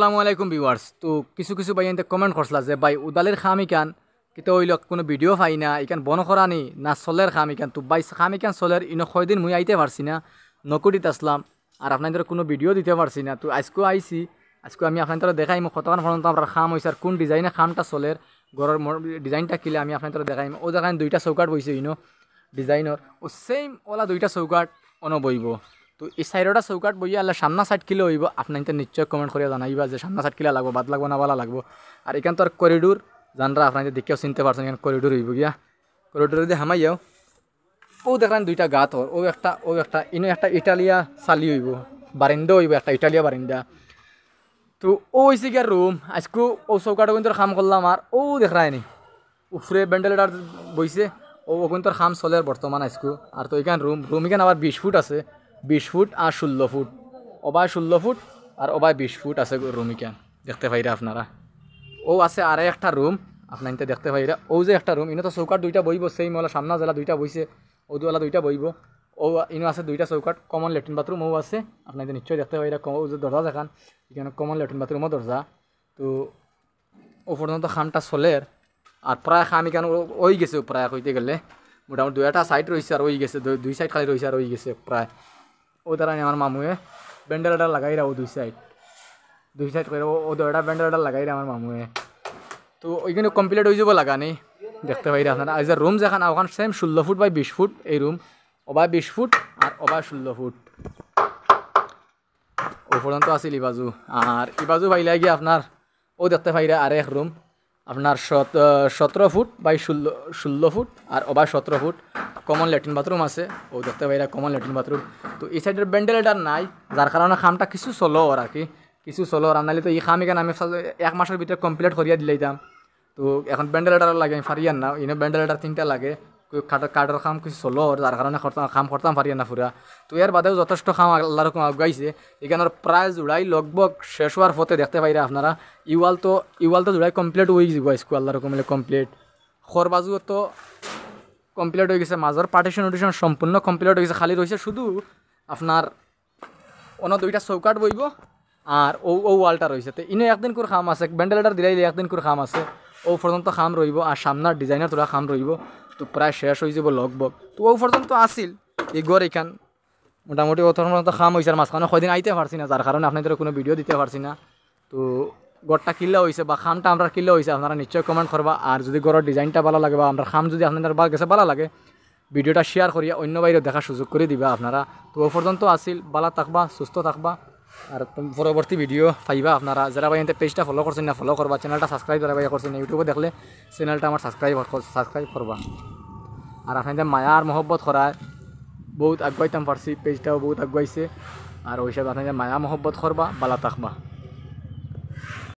আসসালামু আলাইকুম ভিউয়ার্স। তো কিছু কিছু ভাই এনতে কমেন্ট করছলা যে ভাই উদালের খাম ইকান কিন্তু ওইল কোনো ভিডিও পাই না, ইকান বন করানি না চলের খাম ইকান। তো ভাই খাম ইকান চলের ইনো কয়দিন মুই আইতে পারছি না, নকুটিত আসলাম আর আপনাদের কোনো ভিডিও দিতে পারছি না। তো আজকেও আইছি, আজকে আমি আপনাদের দেখাইম কতক্ষণ পর্যন্ত আপনার খাম হয়েছে আর কোন ডিজাইনে খামটা চলের গড়ের ডিজাইনটা কিলে আমি আপনাদের দেখাইম। ও দেখাইম দুইটা চৌকাট বইছে ইনো ডিজাইনের, ও সেম ওলা দুইটা চৌকাট অন বইব। তো এই সাইডটা চৌকাট বইয়া আল্লাহ সামনা সাইড কিলো হইব। আপনার নিশ্চয় কমেন্ট করে জানাইবা যে সামনা সাইড কিলা লাগবো, বাদ লাগবো না বালা লাগবো। আর এখান তো আর করিডোর জানরা আপনাদের দেখেও চিনতে পারছেন, এখানে করিডোর হইব গিয়া। করিডোরে দিয়ে হামাইয়াও ও দেখলেন দুইটা গাত হর, ও একটা ইনো একটা ইটালিয়া চালি হইব, বারিন্দা হইব একটা ইটালিয়া বারিন্দা। তো ও হয়েছে গিয়া রুম। আজকেও ও চৌকাটো কিন্তু কাম করলাম আর ও দেখায়নি উফরে ভেন্টিলেটার বইছে। ও কিন্তু খাম চলে বর্তমান আজকেও। আর তো এখানে রুম এখানে আবার 20 ফুট আছে, 20 ফুট আর 16 ফুট, ওবায় 16 ফুট আর ওবায় 20 ফুট আছে রুম এখানে দেখতে পাইরা আপনারা। ও আছে আরে একটা রুম আপনার ইনতে দেখতে পাইরা। ও যে একটা রুম ইনো তো চৌকাট দুইটা বইব, সেই মলা সামনা জেলা দুইটা বইছে, ও দুয়ালা দুইটা বইব। ও ইনো আছে দুইটা চৌকাট, কমন লেট্রিন বাথরুম ও আছে আপনার নিশ্চয়ই দেখতে পাইরা। ও যে দরজা দেখান এখানে কমন লেট্রিন বাথরুমও দরজা। তো ও পর্যন্ত খামটা চলের আর প্রায় খাম এখানে ওই গেছে প্রায় হইতে গেলে মোটামুটি দুইটা সাইড রয়েছে আর ওই গেছে, দুই সাইড খালি রয়েছে আর ওই গেছে প্রায়। ও দ্বারা আমার মামুয়ে ব্যান্ডেলটা লাগাই রাও দুই সাইড করে ও দুইটা ব্যান্ডেলটা লাগাই রা আমার মামুয়ে। তো ওইখানে কমপ্লিট হয়ে যাব লাগানি দেখতে পাই আপনারা। আর যে রুম যেখানে ওখানে সেম 16 ফুট বাই 20 ফুট এই রুম, ওবায় 20 ফুট আর ওবায় 16 ফুট ও পর্যন্ত আছিল ইবাজু। আর ইবাজু পাইলে গিয়ে আপনার ও দেখতে পাইরা আর এক রুম আপনার 17 ফুট বাই 16 ফুট আর ওবায় 17 ফুট। কমন ল্যাট্রিন বাথরুম আছে, ও দেখতে পাইরা কমন ল্যাট্রিন বাথরুম। তো এই সাইডের ভেন্টিলেটার নাই, যার কারণে খামটা কিছু চলো আর কি, কিছু চলো আর নাহলে তো এই খাম এখানে আমি 1 মাসের ভিতরে কমপ্লিট করিয়া দিলাইতাম। তো এখন ভেন্টিলেটার লাগে আমি ফারিয়ান না, ইনো ভেন্টিলেটার 3টা লাগে। কাঠের খাম কিছু চলো যার কারণে খাম করতাম পারিয়া না ফুরা। তো এর বাদেও যথেষ্ট খাম আল্লাহ রকম আগাইছে। এখানের প্রায় জোড়াই লগভগ শেষ হওয়ার পথে দেখতে পাইরা আপনারা। ইওয়াল তো জোড়াই কমপ্লিট হয়ে যাব স্কুল আল্লাহ রকম কমপ্লিট। খরবাজুও তো কমপ্লিট হয়ে গেছে, মাঝর পার্টিশন সম্পূর্ণ কমপ্লিট হয়ে গেছে, খালি রয়েছে শুধু আপনার অন্য দুইটা চৌকাট বইব আর ও ওয়ালটা রয়েছে। তো ইনো একদিন করে খাম আছে, ভেন্টিলেটার দিলাইলে একদিন করে খাম আছে, ও পর্যন্ত খাম রইব আর সামনার ডিজাইনের তোরা খাম রইব। তো প্রায় শেষ হয়ে যাব লগভগ। তো ও পর্যন্ত আসিল এই গড় এখান মোটামুটি ও পর্যন্ত খাম হয়েছে আর মাঝখানে কয়দিন আইতে পারছি না, যার কারণে আপনাদের কোনো ভিডিও দিতে পারছি না। তো গড়টা কিল্লা হয়েছে বা খামটা আমরা কিল্লা হয়েছে আপনারা নিশ্চয়ই কমেন্ট করবা। আর যদি গড়ের ডিজাইনটা ভালো লাগে বা আমরা খাম যদি আপনাদের কাছে ভালো লাগে ভিডিওটা শেয়ার করিয়া অন্য বাইরে দেখার সুযোগ করে দিবা আপনারা। তো ও পর্যন্ত আসিল, ভালো থাকবা, সুস্থ থাকবা আর পরবর্তী ভিডিও পাইবা আপনারা। যারা ভাই এতে পেজটা ফলো করছেন না ফলো করবা, চ্যানেলটা সাবস্ক্রাইব যারা ভাই করছেন ইউটিউবে দেখলে চ্যানেলটা আমার সাবস্ক্রাইব করবা। আর আপনাদের মায়া আর মহব্বত করায় বহুত আগুয়াইতাম পারছি, পেজটাও বহুত আগুয়াইছে। আর ওই হিসাবে আপনাদের মায়া মহব্বত করবা, ভালো থাকবা।